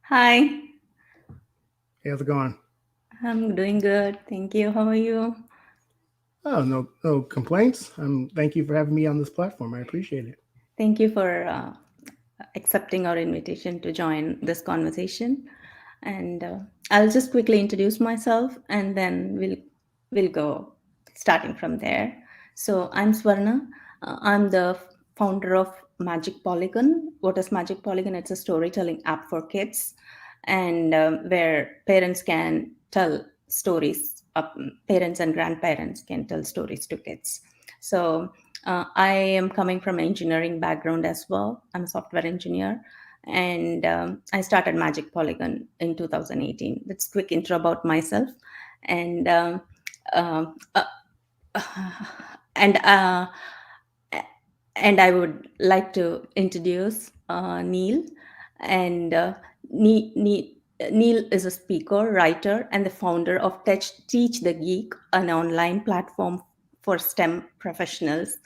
Hi, Hey, how's it going? I'm doing good. Thank you. How are you? Oh, no complaints. Thank you for having me on this platform. I appreciate it. Thank you for accepting our invitation to join this conversation. And I'll just quickly introduce myself, and then we'll go starting from there. So I'm Swarna. I'm the founder of Magic Polygon. What is Magic Polygon? It's a storytelling app for kids, and where parents can tell stories. Parents and grandparents can tell stories to kids. So I am coming from engineering background as well. I'm a software engineer, and I started Magic Polygon in 2018. That's a quick intro about myself, and um, uh, and uh, and I would like to introduce Neil. And Neil is a speaker, writer, and the founder of Teach the Geek, an online platform for STEM professionals.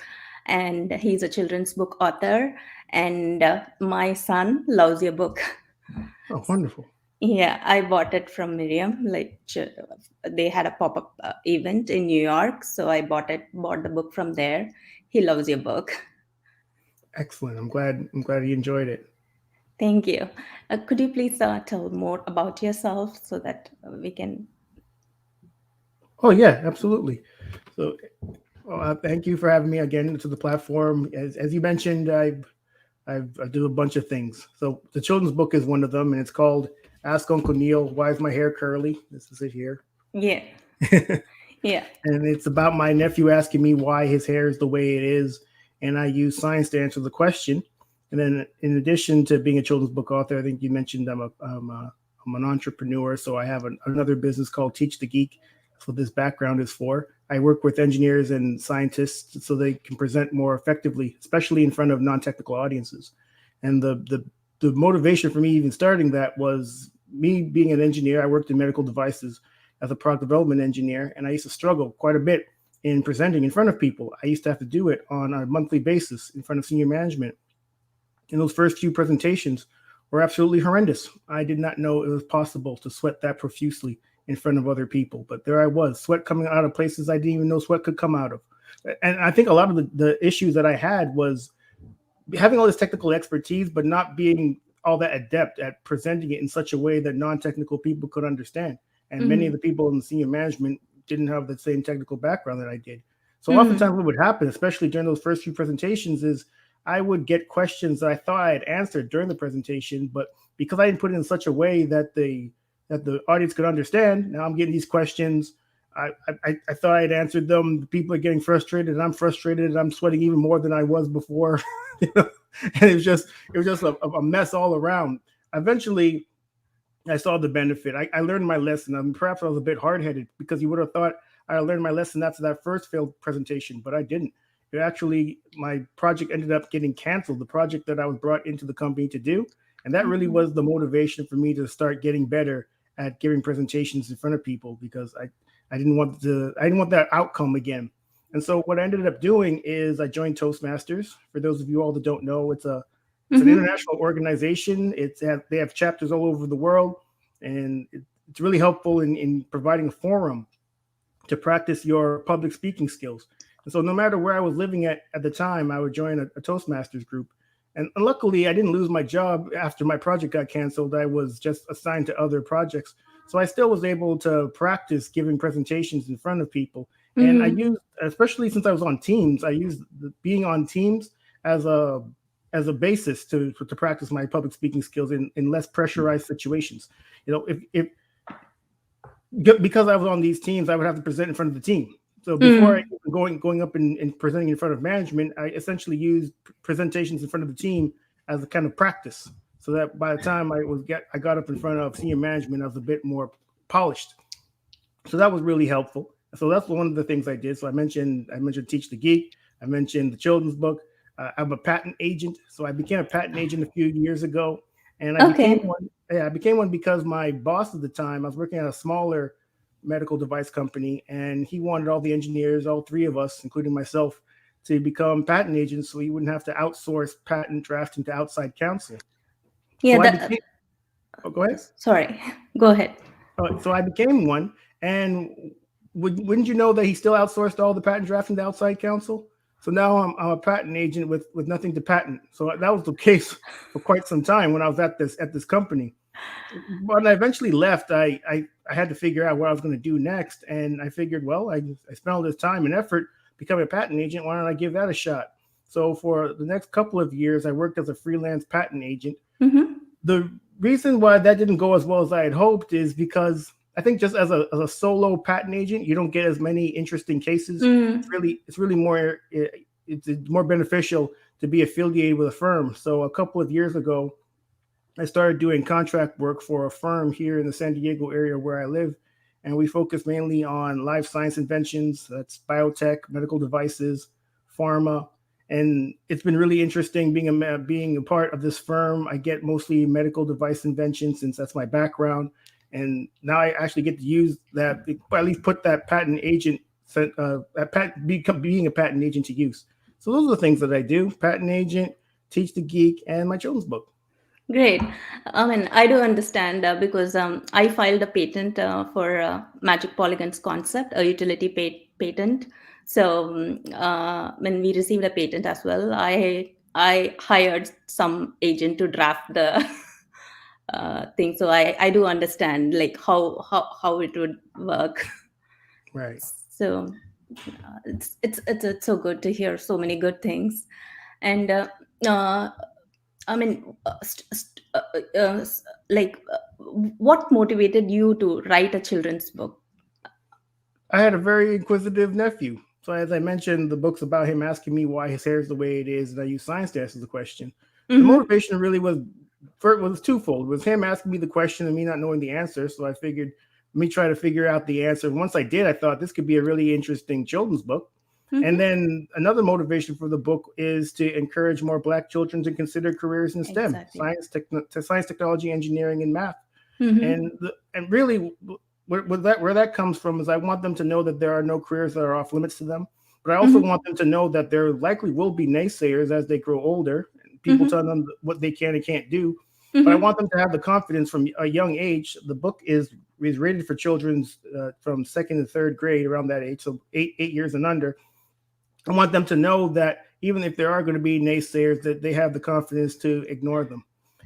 And he's a children's book author. And my son loves your book. Oh, wonderful. Yeah, I bought it from Miriam. They had a pop-up event in New York, so I bought the book from there. He loves your book. Excellent. I'm glad you enjoyed it. Thank you. Could you please tell more about yourself so that we can? Oh yeah, absolutely. So, thank you for having me again to the platform. As you mentioned, I do a bunch of things. So the children's book is one of them, and it's called "Ask Uncle Neil Why Is My Hair Curly." This is it here. Yeah, yeah. And it's about my nephew asking me why his hair is the way it is, and I use science to answer the question. And then, in addition to being a children's book author, I think you mentioned I'm an entrepreneur, so I have another business called Teach the Geek. That's what this background is for. I work with engineers and scientists so they can present more effectively, especially in front of non-technical audiences. And the motivation for me even starting that was me being an engineer. I worked in medical devices as a product development engineer, and I used to struggle quite a bit in presenting in front of people. I used to have to do it on a monthly basis in front of senior management. And those first few presentations were absolutely horrendous. I did not know it was possible to sweat that profusely in front of other people, but there I was, sweat coming out of places I didn't even know sweat could come out of. And I think a lot of the issues that I had was having all this technical expertise, but not being all that adept at presenting it in such a way that non-technical people could understand. And many of Mm-hmm. the people in the senior management didn't have the same technical background that I did. So Mm-hmm. oftentimes what would happen, especially during those first few presentations, is I would get questions that I thought I had answered during the presentation, but because I didn't put it in such a way that the audience could understand, now I'm getting these questions. I thought I had answered them. The people are getting frustrated, and I'm frustrated, and I'm sweating even more than I was before. You know? And it was just a mess all around. Eventually, I saw the benefit. I learned my lesson. Perhaps I was a bit hard headed because you would have thought I learned my lesson after that first failed presentation, but I didn't. It actually, my project ended up getting canceled, the project that I was brought into the company to do. And that really was the motivation for me to start getting better at giving presentations in front of people because I didn't want that outcome again. And so what I ended up doing is I joined Toastmasters. For those of you all that don't know, it's an Mm-hmm. international organization. They have chapters all over the world, and it's really helpful in providing a forum to practice your public speaking skills. And so, no matter where I was living at the time, I would join a Toastmasters group. And luckily, I didn't lose my job after my project got canceled. I was just assigned to other projects. So I still was able to practice giving presentations in front of people. And I Mm-hmm. used, especially since I was on teams, I used being on teams as a basis to practice my public speaking skills in less pressurized situations. You know, if because I was on these teams, I would have to present in front of the team. So before I Mm-hmm. going up and presenting in front of management, I essentially used presentations in front of the team as a kind of practice. So that by the time I got up in front of senior management, I was a bit more polished. So that was really helpful. So that's one of the things I did. So I mentioned Teach the Geek. I mentioned the children's book. I'm a patent agent, so I became a patent agent a few years ago, and I became Okay. one. Yeah, I became one because my boss at the time, I was working at a smaller medical device company, and he wanted all the engineers, all three of us, including myself, to become patent agents, so he wouldn't have to outsource patent drafting to outside counsel. Yeah. So I became. Oh, go ahead. Sorry, go ahead. So I became one, and wouldn't you know that he still outsourced all the patent drafting to outside counsel? So now I'm a patent agent with nothing to patent. So that was the case for quite some time when I was at this company. When I eventually left, I had to figure out what I was going to do next, and I figured, well, I spent all this time and effort becoming a patent agent. Why don't I give that a shot? So for the next couple of years, I worked as a freelance patent agent. Mm-hmm. The reason why that didn't go as well as I had hoped is because I think just as a solo patent agent, you don't get as many interesting cases. Mm. It's really more it's more beneficial to be affiliated with a firm. So a couple of years ago, I started doing contract work for a firm here in the San Diego area where I live, and we focus mainly on life science inventions. That's biotech, medical devices, pharma, and it's been really interesting being a part of this firm. I get mostly medical device inventions since that's my background, and now I actually get to use that, at least put that patent agent, being a patent agent to use. So those are the things that I do: patent agent, teach the geek, and my children's book. Great. I mean, I do understand because I filed a patent for Magic Polygon's concept, a utility patent. So when we received a patent as well, I hired some agent to draft the thing. So I do understand like how it would work. Right. So it's so good to hear so many good things, and uh, I mean, what motivated you to write a children's book? I had a very inquisitive nephew. So as I mentioned, the book's about him asking me why his hair is the way it is, and I use science to answer the question. The Mm-hmm. motivation really was twofold. It was him asking me the question and me not knowing the answer. So I figured, let me try to figure out the answer. And once I did, I thought this could be a really interesting children's book. And Mm-hmm. then another motivation for the book is to encourage more Black children to consider careers in STEM: Exactly. science, technology, engineering, and math. Mm-hmm. And really, where that comes from is I want them to know that there are no careers that are off limits to them, but I also Mm-hmm. want them to know that there likely will be naysayers as they grow older, and people Mm-hmm. telling them what they can and can't do. But I Mm-hmm. want them to have the confidence from a young age. The book is rated for children's from second to third grade, around that age, so 8 years and under. I want them to know that even if there are going to be naysayers, that they have the confidence to ignore them.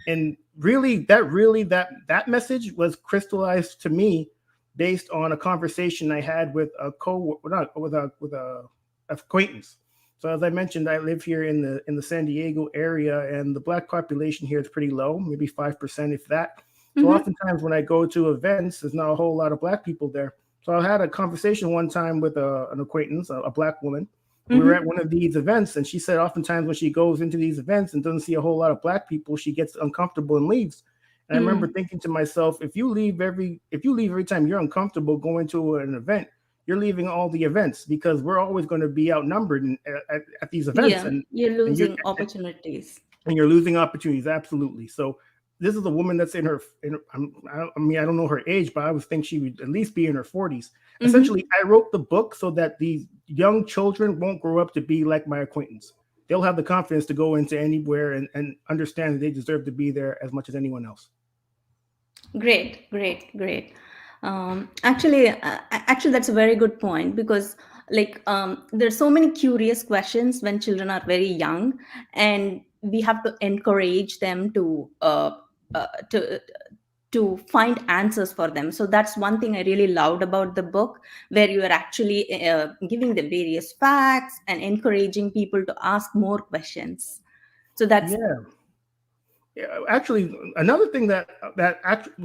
And that message was crystallized to me based on a conversation I had with a co not with a acquaintance. So as I mentioned, I live here in the San Diego area, and the Black population here is pretty low, maybe 5%, if that. So Mm-hmm. oftentimes when I go to events, there's not a whole lot of Black people there. So I had a conversation one time with an acquaintance, a Black woman. We were at Mm-hmm. one of these events, and she said oftentimes when she goes into these events and doesn't see a whole lot of Black people, she gets uncomfortable and leaves. And I remember Mm. thinking to myself, if you leave every time you're uncomfortable going to an event, you're leaving all the events, because we're always going to be outnumbered at these events, Yeah, and you're and you losing opportunities. and you're losing opportunities. Absolutely. So this is a woman that's I don't know her age, but I would think she would at least be in her 40s. Mm-hmm. Essentially, I wrote the book so that these young children won't grow up to be like my acquaintance. They'll have the confidence to go into anywhere and understand that they deserve to be there as much as anyone else. Great, great, great. Actually, that's a very good point because, like, there's so many curious questions when children are very young, and we have to encourage them uh, to to find answers for them. So that's one thing I really loved about the book, where you are actually giving them various facts and encouraging people to ask more questions. So that's Yeah. Yeah, actually, another thing that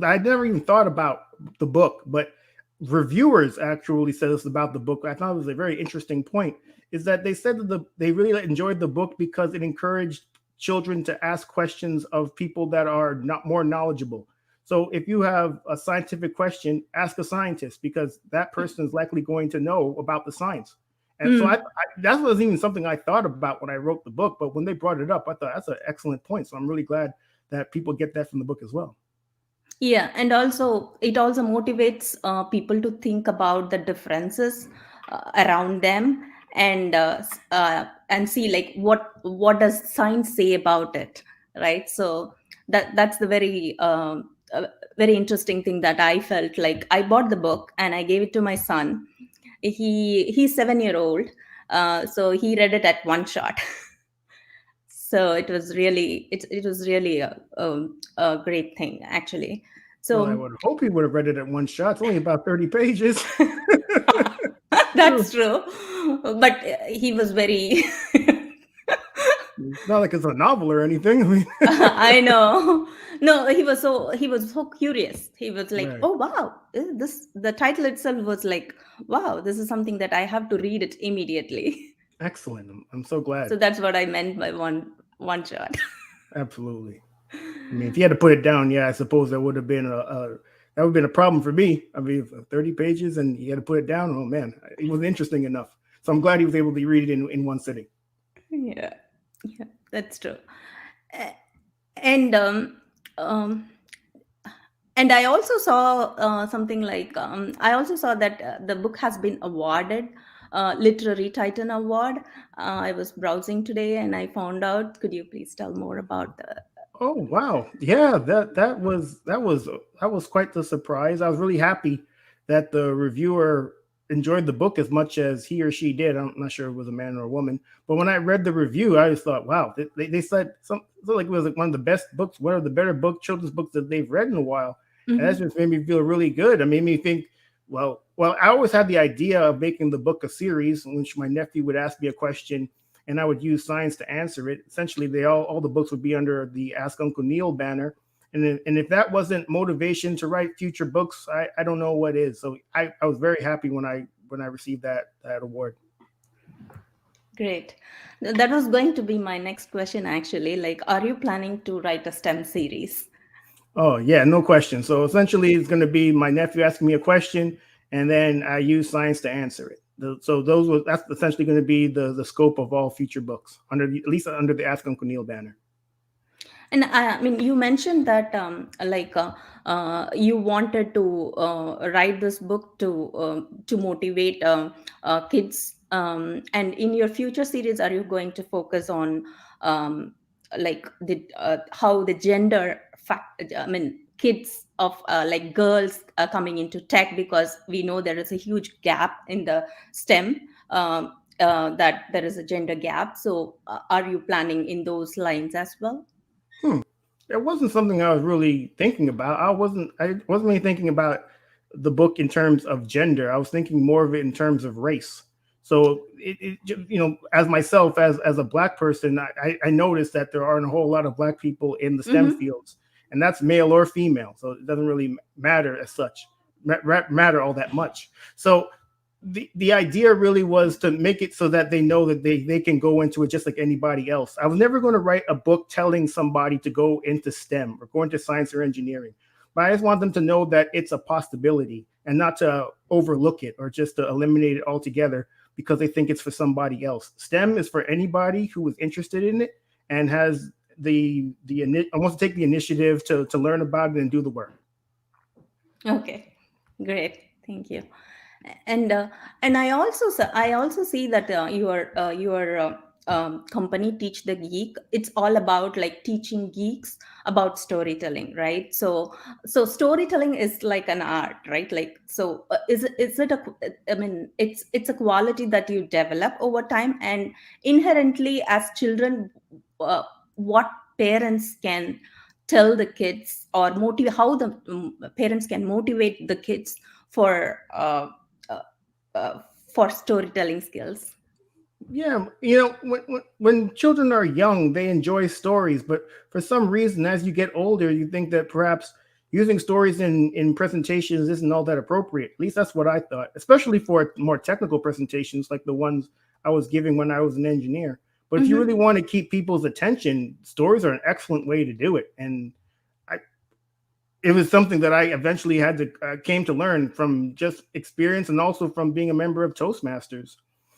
I never even thought about the book, but reviewers actually said this about the book. I thought it was a very interesting point. Is that they said that they really enjoyed the book because it encouraged children to ask questions of people that are not more knowledgeable. So if you have a scientific question, ask a scientist, because that person is likely going to know about the science. And so mm, that wasn't even something I thought about when I wrote the book, but when they brought it up, I thought that's an excellent point. So I'm really glad that people get that from the book as well. yeah, and also it also motivates people to think about the differences around them and see like what does science say about it, right? So that's the very a very interesting thing that I felt like I bought the book and I gave it to my son. He's 7 year old, so he read it at one shot. So it was really a great thing actually. Well, I So would hope he would have read it at one shot. It's only about 30 pages. that's true, but he was very It's not like it's a novel or anything. I mean, I know. No, he was so curious. He was like, right. "Oh wow, this the title itself was like, wow, this is something that I have to read it immediately." Excellent. I'm so glad. So that's what I meant by one shot. Absolutely. I mean, if you had to put it down, yeah, I suppose that would have been that would have been a problem for me. I mean, 30 pages and you had to put it down. Oh man, it was interesting enough. So I'm glad he was able to read it in one sitting. Yeah, yeah, that's true. A- And um, and I also saw something like I also saw that the book has been awarded literary titan award. I was browsing today and I found out. Could you please tell more about the Oh wow, yeah, that was quite the surprise. I was really happy that the reviewer enjoyed the book as much as he or she did. I'm not sure if it was a man or a woman, but when I read the review, I just thought, wow, they said something like it was like one of the best books, one of the better children's books that they've read in a while, and that Mhm. just made me feel really good. It made me think, well, I always had the idea of making the book a series in which my nephew would ask me a question and I would use science to answer it. Essentially, they all the books would be under the Ask Uncle Neil banner. And if that wasn't motivation to write future books, I don't know what is. So I was very happy when I received that award. Great. That was going to be my next question actually. Like, are you planning to write a STEM series? Oh yeah, no question. So essentially, it's going to be my nephew asking me a question, and then I use science to answer it. So that's essentially going to be the scope of all future books at least under the Ask Uncle Neil banner. And I mean, you mentioned that you wanted to write this book to motivate kids. And in your future series, are you going to focus on like the how the gender fact? I mean, kids of like girls coming into tech, because we know there is a huge gap in the STEM. That there is a gender gap. So, are you planning in those lines as well? Hmm. It wasn't something I was really thinking about. I wasn't really thinking about the book in terms of gender. I was thinking more of it in terms of race. So as myself as a black person, I noticed that there aren't a whole lot of black people in the STEM Mm-hmm. fields, and that's male or female. So it doesn't really matter as such, matter all that much. So the idea really was to make it so that they know that they can go into it just like anybody else. I was never going to write a book telling somebody to go into STEM or go into science or engineering, but I just want them to know that it's a possibility and not to overlook it or just to eliminate it altogether because they think it's for somebody else. STEM is for anybody who is interested in it and has wants to take the initiative to learn about it and do the work. Okay, great. Thank you. And I also see that your company Teach the Geek. It's all about like teaching geeks about storytelling, right? So storytelling is like an art, right? Like so, is it a? I mean, it's a quality that you develop over time, and inherently as children, uh, what parents can tell the kids or motivate how the parents can motivate the kids for uh, uh, for storytelling skills. Yeah, when children are young, they enjoy stories, but for some reason, as you get older, you think that perhaps using stories in presentations isn't all that appropriate. At least that's what I thought, especially for more technical presentations like the ones I was giving when I was an engineer. But if you really Hmm. want to keep people's attention, stories are an excellent way to do it. And I, it was something that I eventually had to came to learn from just experience and also from being a member of Toastmasters.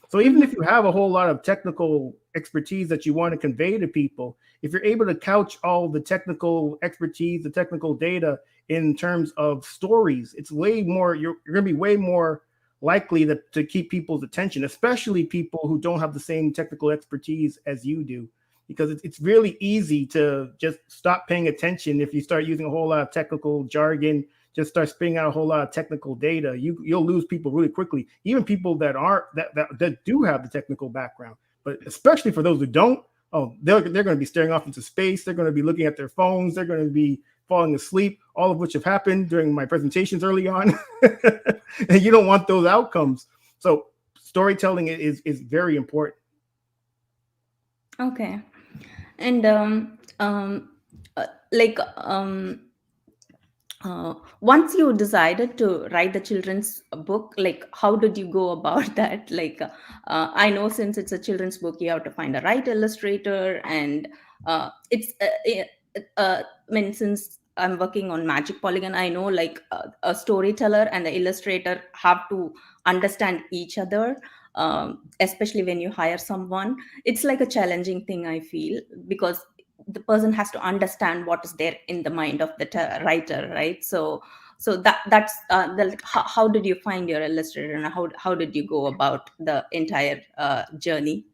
So even if Hmm. you have a whole lot of technical expertise that you want to convey to people, if you're able to couch all the technical expertise, the technical data in terms of stories, it's way more. You're going to be way more likely to keep people's attention, especially people who don't have the same technical expertise as you do. because it's really easy to just stop paying attention if you start using a whole lot of technical jargon, just start spitting out a whole lot of technical data. You'll lose people really quickly, even people that aren't that do have the technical background. But especially for those who don't, oh, they're going to be staring off into space. They're going to be looking at their phones. They're going to be falling asleep, all of which have happened during my presentations early on. And you don't want those outcomes. So storytelling is very important. Okay. And like once you decided to write the children's book, like how did you go about that? Like I know since it's a children's book, you have to find a right illustrator, and it's I mean, since I'm working on Magic Polygon, I know like a storyteller and the illustrator have to understand each other, especially when you hire someone. It's like a challenging thing, I feel, because the person has to understand what is there in the mind of the writer, right? So that's how did you find your illustrator, and how did you go about the entire journey?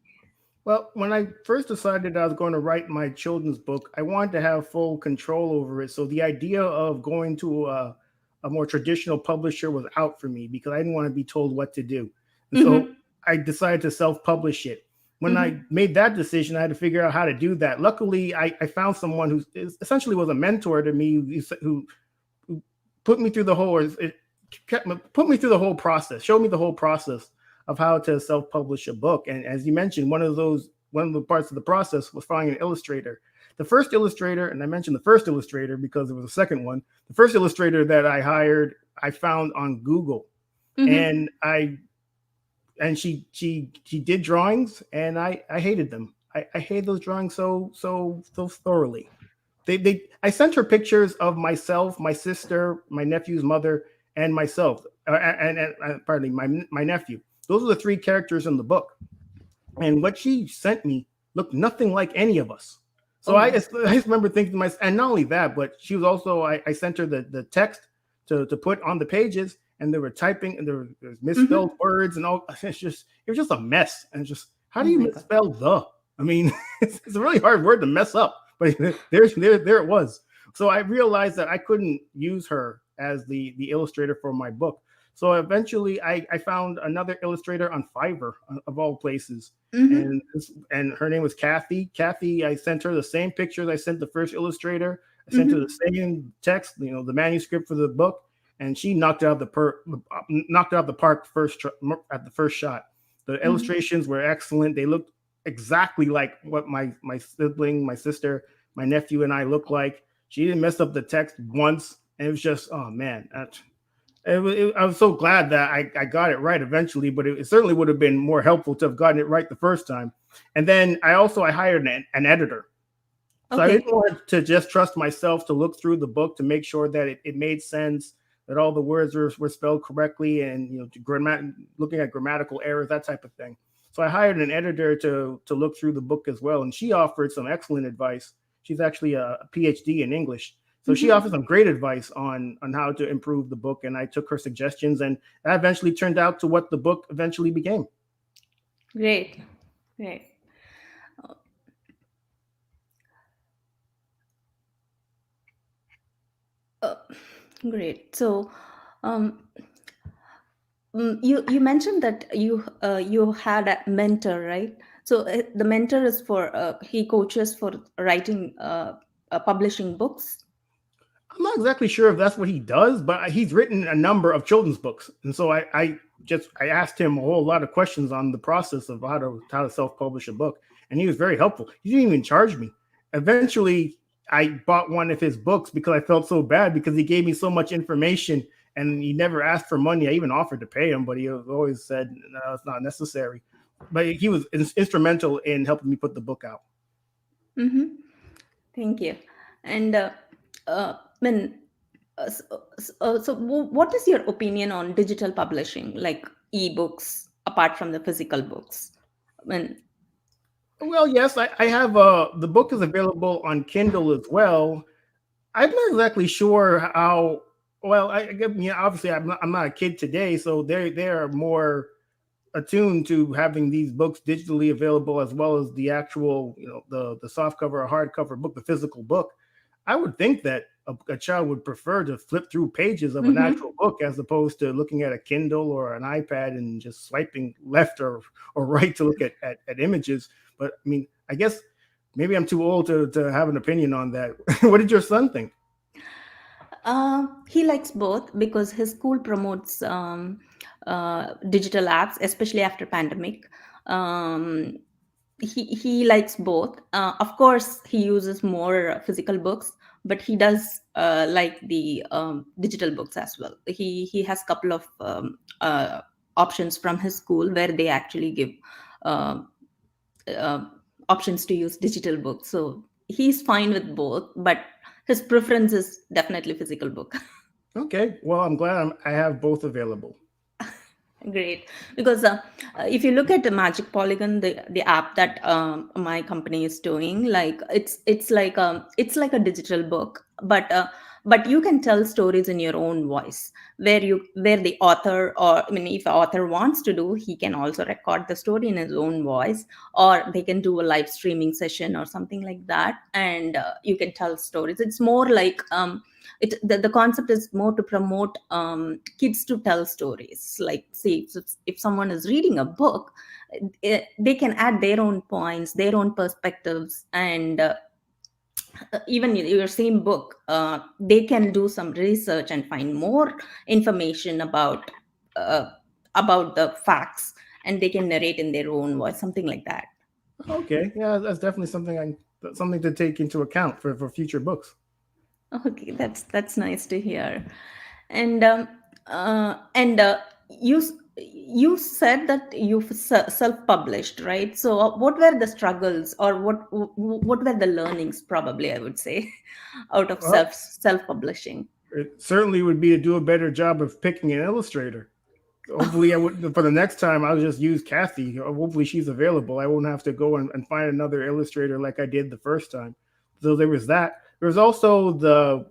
Well, when I first decided I was going to write my children's book, I wanted to have full control over it. So the idea of going to a more traditional publisher was out for me because I didn't want to be told what to do. And so Mm-hmm. I decided to self-publish it. When I Mm-hmm. made that decision, I had to figure out how to do that. Luckily, I found someone who essentially was a mentor to me, who put me through the whole, or it put me through the whole process, showed me the whole process of how to self-publish a book. And as you mentioned, one of the parts of the process was finding an illustrator. The first illustrator, and I mentioned the first illustrator because there was a second one. The first illustrator that I hired, I found on Google, Mm-hmm. and she did drawings, and I hated them. I hated those drawings so thoroughly. They I sent her pictures of myself, my sister, my nephew's mother, and myself, pardon me, my nephew. Those are the three characters in the book, and what she sent me looked nothing like any of us. So Oh I my. just, I just remember thinking to myself, and not only that, but she was also, I sent her the text to put on the pages, and they were typing, and there was misspelled Mm-hmm. words, and all. It was just a mess. And just, how do Oh you my god. misspell the? I mean, it's a really hard word to mess up, but there it was. So I realized that I couldn't use her as the illustrator for my book. So eventually, I found another illustrator on Fiverr, of all places, Mm-hmm. and her name was Kathy. Kathy, I sent her the same pictures I sent the first illustrator. I sent her the Mm-hmm. same text, the manuscript for the book, and she knocked it out knocked it out the park at the first shot. The Mm-hmm. illustrations were excellent. They looked exactly like what my sibling, my sister, my nephew, and I looked like. She didn't mess up the text once, and it was just, oh man, I was so glad that I got it right eventually, but it certainly would have been more helpful to have gotten it right the first time. And then I hired an editor. So I didn't Okay. want to just trust myself to look through the book to make sure that it made sense, that all the words were spelled correctly, and looking at grammatical errors, that type of thing. So I hired an editor to look through the book as well, and she offered some excellent advice. She's actually a PhD in English, so she Mm-hmm. offered some great advice on how to improve the book, and I took her suggestions, and that eventually turned out to what the book eventually became. Great. Great. uh, Great. So um you mentioned that you had a mentor, right? So the mentor is for he coaches for writing publishing books. I'm not exactly sure if that's what he does, but he's written a number of children's books, and so I asked him a whole lot of questions on the process of how to self publish a book, and he was very helpful. He didn't even charge me. Eventually, I bought one of his books because I felt so bad because he gave me so much information, and he never asked for money. I even offered to pay him, but he always said no, it's not necessary. But he was instrumental in helping me put the book out. Mm-hmm. Thank you. And when what is your opinion on digital publishing, like ebooks apart from the physical books? When Well, yes, I have the book is available on Kindle as well. I'm not exactly sure how well. Obviously I'm not a kid today, so they are more attuned to having these books digitally available as well as the actual, the soft cover or hardcover book, the physical book, I would think that a child would prefer to flip through pages of an Mm-hmm. actual book as opposed to looking at a Kindle or an iPad and just swiping left or right to look at images. But I mean, I guess maybe I'm too old to have an opinion on that. What did your son think? He likes both because his school promotes digital apps, especially after pandemic. Um, he likes both. Of course, he uses more physical books, but he does like the digital books as well. He has couple of options from his school where they actually give uh, uh, options to use digital books. So he's fine with both, but his preference is definitely physical book. Okay, well, I'm glad I have both available. Great, because if you look at the Magic Polygon, the app that my company is doing, like it's like a digital book, but you can tell stories in your own voice, where the author, or I mean, if the author wants to do, he can also record the story in his own voice, or they can do a live streaming session or something like that, and you can tell stories. It's more like the concept is more to promote kids to tell stories. Like, see, if someone is reading a book, they can add their own points, their own perspectives, and even in your same book, they can do some research and find more information uh, about the facts, and they can narrate in their own voice, something like that. Okay, yeah, that's definitely something to take into account for future books. Okay, that's nice to hear. And and you said that you've self-published, right? So what were the struggles, or what were the learnings, probably I would say, out of Well, self-publishing? it certainly would be to do a better job of picking an illustrator. Hopefully, I would for the next time. I'll just use Kathy. Hopefully, she's available. I won't have to go and find another illustrator like I did the first time. So there was that. There's also the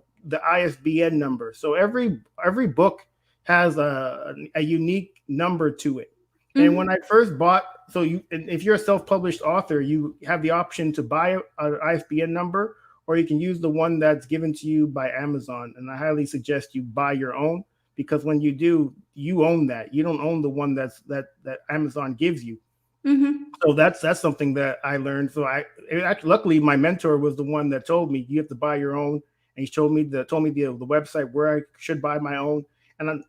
ISBN number. So every book has a unique number to it. And when Mm-hmm. I first bought, so you, if you're a self-published author, you have the option to buy an ISBN number, or you can use the one that's given to you by Amazon. And I highly suggest you buy your own, because when you do, you own that. You don't own the one that Amazon gives you. Mm-hmm. So that's something that I learned. So actually, luckily, my mentor was the one that told me you have to buy your own, and he told me the website where I should buy my own. And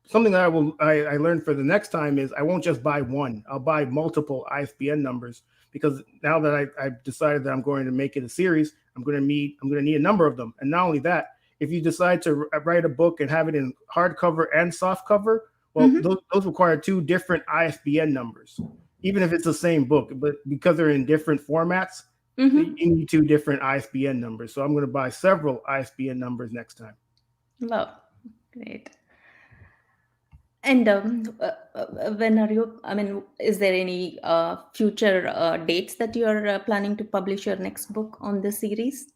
something that I learned for the next time is I won't just buy one. I'll buy multiple ISBN numbers, because now that I've decided that I'm going to make it a series, I'm going to need a number of them. And not only that, if you decide to write a book and have it in hardcover and soft cover, well, Mm-hmm. those require two different ISBN numbers, even if it's the same book. But because they're in different formats, you Mm-hmm. need two different ISBN numbers. So I'm going to buy several ISBN numbers next time. Wow, great. And when are you? I mean, is there any future dates that you are planning to publish your next book on this series?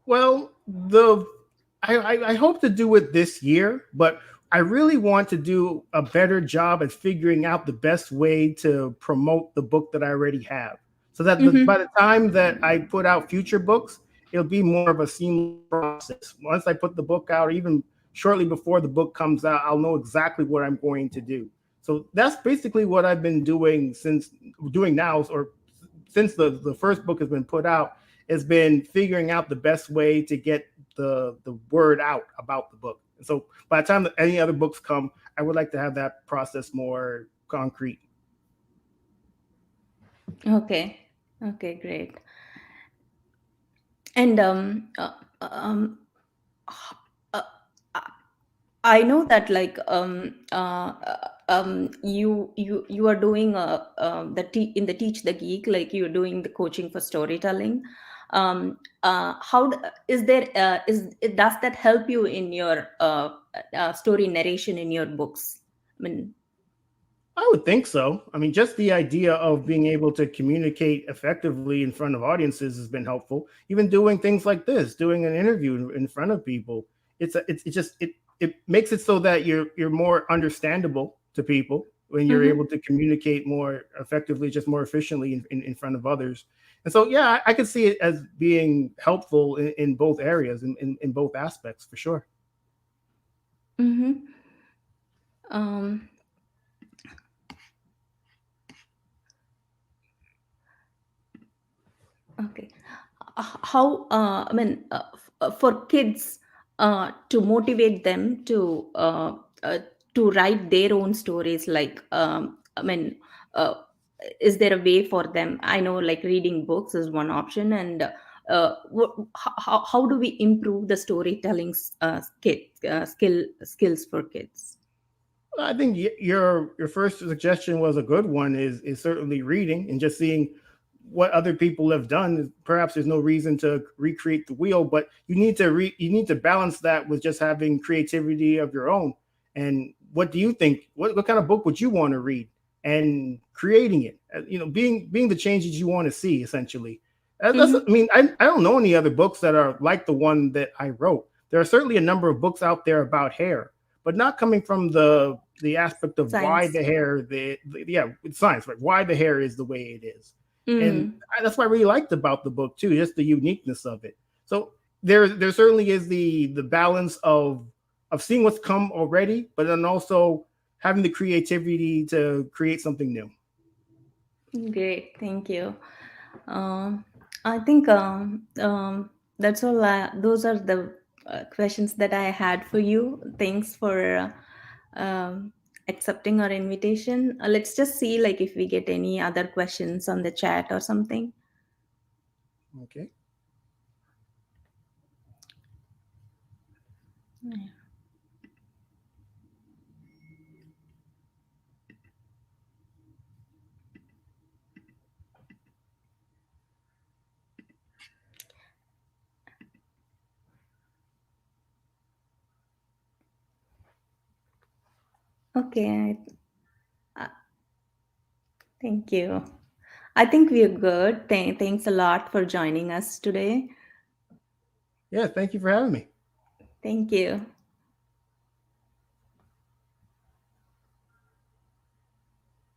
Well, I hope to do it this year, but I really want to do a better job at figuring out the best way to promote the book that I already have, so that by Mm-hmm. the time that I put out future books, it'll be more of a seamless process. Once I put the book out, or even shortly before the book comes out, I'll know exactly what I'm going to do. So that's basically what I've been doing now, or since the first book has been put out, has been figuring out the best way to get the word out about the book. And so by the time that any other books come, I would like to have that process more concrete. Okay. Okay, great. And uh, I know that, like, you are doing in the Teach the Geek, like you're doing the coaching for storytelling. Is there does that help you in your story narration in your books? I mean, I would think so. I mean, just the idea of being able to communicate effectively in front of audiences has been helpful. Even doing things like this, doing an interview in front of people, it's just it makes it so that you're more understandable to people. when you're able to communicate more effectively, just more efficiently in front of others. And so, yeah, I could see it as being helpful in both areas, in both aspects, for sure. Mm-hmm. Um, okay. How, I mean, for kids, to motivate them uh, to write their own stories, like, I mean, uh, is there a way for them? I know, like, reading books is one option, and how do we improve the storytelling skills for kids? I think your first suggestion was a good one. Is certainly reading and just seeing what other people have done. Perhaps there's no reason to recreate the wheel, but you need to balance that with just having creativity of your own. And what do you think? What kind of book would you want to read? And creating it, being the changes you want to see. Essentially, that's. I Mm-hmm. mean, I don't know any other books that are like the one that I wrote. There are certainly a number of books out there about hair, but not coming from the aspect of why Science. the hair yeah, it's science, right? Why the hair is the way it is. And Mm. that's what I really liked about the book too, just the uniqueness of it. So there certainly is the balance of seeing what's come already, but then also having the creativity to create something new. Great, thank you. Um, I think that's all. Those are the questions that I had for you. Thanks for accepting our invitation. Let's just see, like, if we get any other questions on the chat or something. Okay. Okay, uh, thank you. I think we're good. Thanks a lot for joining us today. Yeah, thank you for having me. Thank you.